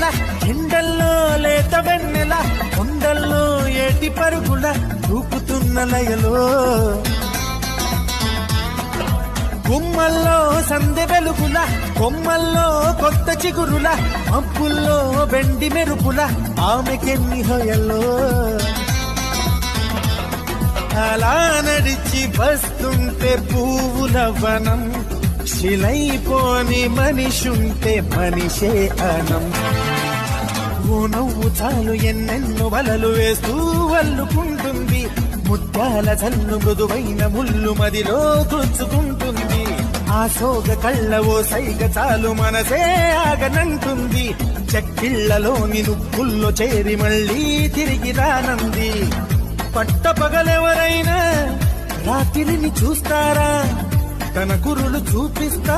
రంగుల ఎండల్లో లేత వెన్నెల కొండల్లో ఏటి పరుగుల దూకుతున్న లయలో గుమ్మల్లో సందె వెలుగుల కొమ్మల్లో కొత్త చిగురుల మబ్బుల్లో వెండి మెరుపుల ఆమెకెన్ని హొయల్లో అలా నడిచి వస్తుంటే పువ్వుల వనం శిలైపోని మనిషుంటే మనిషే అనం ఓ నవ్వు చాలు ఎన్నెన్నో వలలు వేస్తూ అల్లుకుంటుంది ముత్యాల జల్లు మృదువైన ముళ్ళు మదిలో గుచ్చుకుంటుంది ఆ సోగ కళ్ళ ఓ సైగ చాలు మనసే ఆగనంటుంది చెక్కిళ్లలోని నువ్వుల్లో చేరి మళ్ళీ తిరిగి రానంది పట్ట పగలెవరైనా రాత్రిని చూస్తారా తన కురులు చూపిస్తా